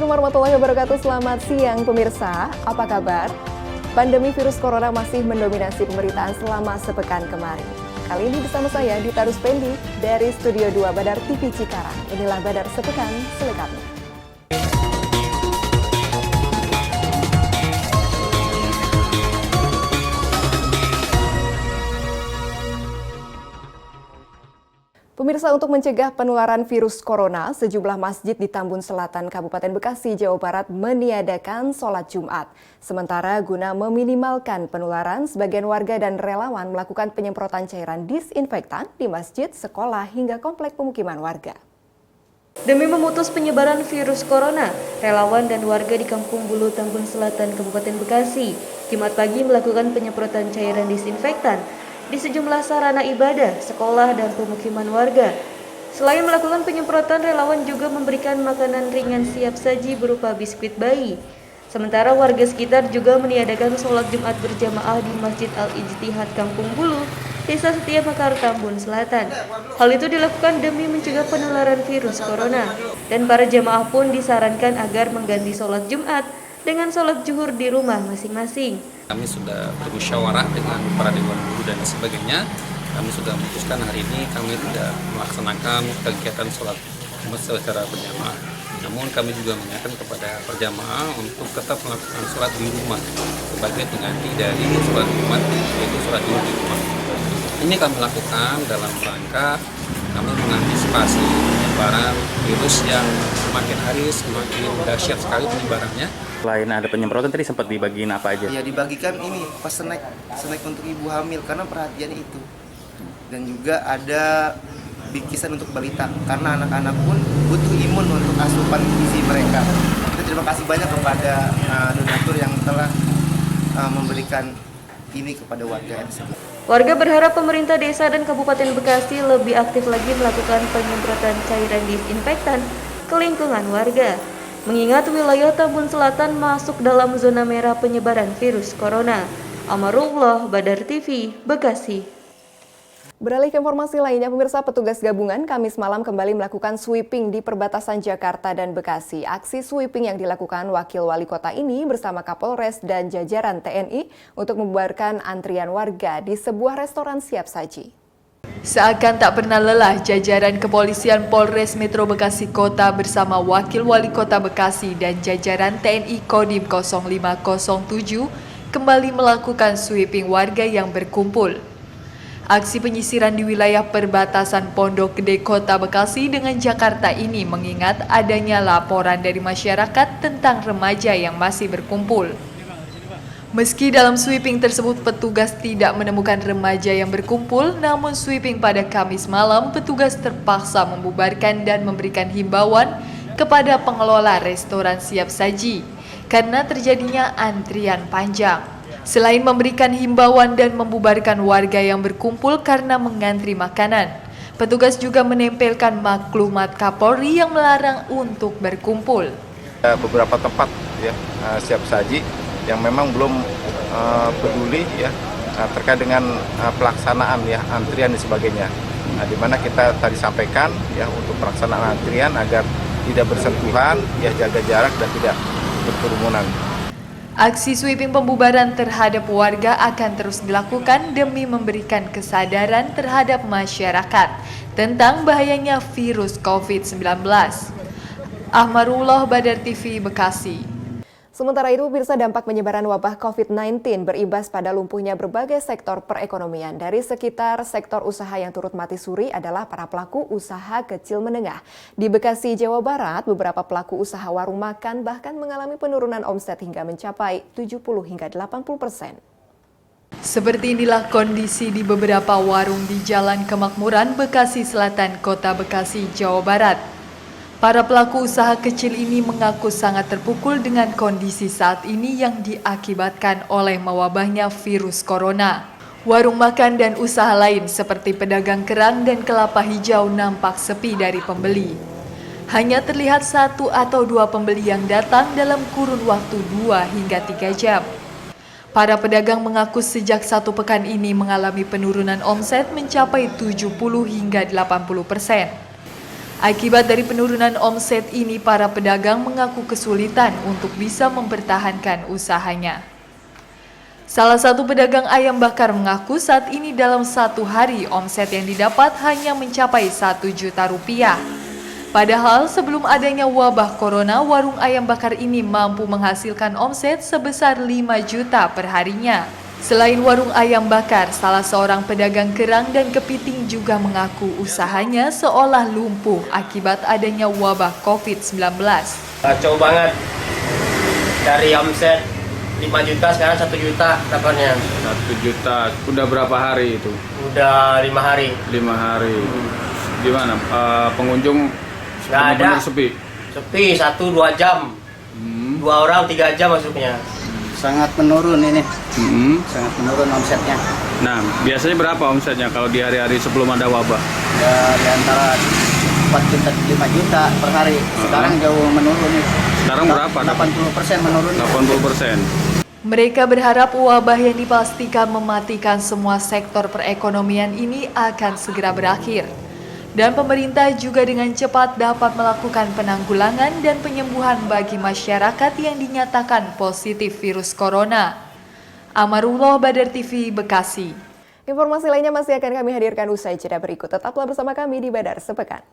Assalamualaikum warahmatullahi wabarakatuh. Selamat siang pemirsa, apa kabar? Pandemi virus corona masih mendominasi pemberitaan selama sepekan kemarin. Kali ini bersama saya Dita Ruspendi dari Studio 2 Badar TV Cikarang. Inilah Badar Sepekan selengkapnya. Pemirsa, untuk mencegah penularan virus corona, sejumlah masjid di Tambun Selatan, Kabupaten Bekasi, Jawa Barat meniadakan sholat Jumat. Sementara guna meminimalkan penularan, sebagian warga dan relawan melakukan penyemprotan cairan disinfektan di masjid, sekolah, hingga komplek pemukiman warga. Demi memutus penyebaran virus corona, relawan dan warga di Kampung Bulu, Tambun Selatan, Kabupaten Bekasi, Jumat pagi melakukan penyemprotan cairan disinfektan di sejumlah sarana ibadah, sekolah, dan pemukiman warga. Selain melakukan penyemprotan, relawan juga memberikan makanan ringan siap saji berupa biskuit bayi. Sementara warga sekitar juga meniadakan sholat Jumat berjamaah di Masjid Al-Ijtihad Kampung Bulu, Desa Setia Mekar, Tambun Selatan. Hal itu dilakukan demi mencegah penularan virus corona. Dan para jamaah pun disarankan agar mengganti sholat Jumat dengan sholat zuhur di rumah masing-masing. Kami sudah bermusyawarah dengan para dewan guru dan sebagainya. Kami sudah memutuskan hari ini kami tidak melaksanakan kegiatan sholat Jumat secara berjamaah. Namun kami juga mengingatkan kepada perjamaah untuk tetap melakukan sholat di rumah sebagai pengganti dari sholat Jumat, yaitu sholat zuhur di rumah. Ini kami lakukan dalam rangka kami mengantisipasi penyebaran virus yang semakin hari semakin dahsyat sekali penyebarannya. Selain ada penyemprotan, tadi sempat dibagiin apa aja? Ya, dibagikan ini pas snack untuk ibu hamil karena perhatiannya itu. Dan juga ada bikisan untuk balita karena anak-anak pun butuh imun untuk asupan gizi mereka. Kita terima kasih banyak kepada donatur yang telah memberikan ini kepada warga. Warga berharap pemerintah desa dan Kabupaten Bekasi lebih aktif lagi melakukan penyemprotan cairan disinfektan ke lingkungan warga. Mengingat wilayah Tambun Selatan masuk dalam zona merah penyebaran virus corona. Amarullah, Badar TV, Bekasi. Beralih ke informasi lainnya, pemirsa, petugas gabungan Kamis malam kembali melakukan sweeping di perbatasan Jakarta dan Bekasi. Aksi sweeping yang dilakukan Wakil Wali Kota ini bersama Kapolres dan jajaran TNI untuk membubarkan antrian warga di sebuah restoran siap saji. Seakan tak pernah lelah, jajaran kepolisian Polres Metro Bekasi Kota bersama Wakil Wali Kota Bekasi dan jajaran TNI Kodim 0507 kembali melakukan sweeping warga yang berkumpul. Aksi penyisiran di wilayah perbatasan Pondok Gede Kota Bekasi dengan Jakarta ini mengingat adanya laporan dari masyarakat tentang remaja yang masih berkumpul. Meski dalam sweeping tersebut petugas tidak menemukan remaja yang berkumpul, namun sweeping pada Kamis malam petugas terpaksa membubarkan dan memberikan himbauan kepada pengelola restoran siap saji karena terjadinya antrian panjang. Selain memberikan himbauan dan membubarkan warga yang berkumpul karena mengantri makanan, petugas juga menempelkan maklumat Kapolri yang melarang untuk berkumpul. Beberapa tempat ya siap saji yang memang belum peduli ya terkait dengan pelaksanaan ya antrian dan sebagainya. Di mana kita tadi sampaikan ya untuk pelaksanaan antrian agar tidak bersentuhan, ya jaga jarak dan tidak berkerumunan. Aksi sweeping pembubaran terhadap warga akan terus dilakukan demi memberikan kesadaran terhadap masyarakat tentang bahayanya virus COVID-19. Ahmarullah, Badar TV, Bekasi. Sementara itu, pemirsa, dampak penyebaran wabah COVID-19 berimbas pada lumpuhnya berbagai sektor perekonomian. Dari sekitar sektor usaha yang turut mati suri adalah para pelaku usaha kecil menengah. Di Bekasi, Jawa Barat, beberapa pelaku usaha warung makan bahkan mengalami penurunan omset hingga mencapai 70 hingga 80%. Seperti inilah kondisi di beberapa warung di Jalan Kemakmuran, Bekasi Selatan, Kota Bekasi, Jawa Barat. Para pelaku usaha kecil ini mengaku sangat terpukul dengan kondisi saat ini yang diakibatkan oleh mewabahnya virus corona. Warung makan dan usaha lain seperti pedagang kerang dan kelapa hijau nampak sepi dari pembeli. Hanya terlihat 1 atau 2 pembeli yang datang dalam kurun waktu 2 hingga 3 jam. Para pedagang mengaku sejak 1 pekan ini mengalami penurunan omset mencapai 70 hingga 80%. Akibat dari penurunan omset ini, para pedagang mengaku kesulitan untuk bisa mempertahankan usahanya. Salah satu pedagang ayam bakar mengaku saat ini dalam satu hari omset yang didapat hanya mencapai 1 juta rupiah. Padahal sebelum adanya wabah corona, warung ayam bakar ini mampu menghasilkan omset sebesar 5 juta per harinya. Selain warung ayam bakar, salah seorang pedagang kerang dan kepiting juga mengaku usahanya seolah lumpuh akibat adanya wabah COVID-19. Kacau banget, dari omset 5 juta sekarang 1 juta dapatnya. 1 juta, udah berapa hari itu? Udah 5 hari. 5 hari. Gimana? Pengunjung Nggak ada. benar-benar sepi? Sepi 1-2 jam. 2 orang 3 jam masuknya. Sangat menurun ini, Hmm. sangat menurun omsetnya. Nah, biasanya berapa omsetnya kalau di hari-hari sebelum ada wabah? Ya di antara 4 juta 5 juta per hari. Sekarang jauh menurun nih. Sekarang berapa? 80% menurun. 80%. Mereka berharap wabah yang dipastikan mematikan semua sektor perekonomian ini akan segera berakhir. Dan pemerintah juga dengan cepat dapat melakukan penanggulangan dan penyembuhan bagi masyarakat yang dinyatakan positif virus corona. Amarullah, Badar TV, Bekasi. Informasi lainnya masih akan kami hadirkan usai jeda berikut. Tetaplah bersama kami di Badar Sepekan.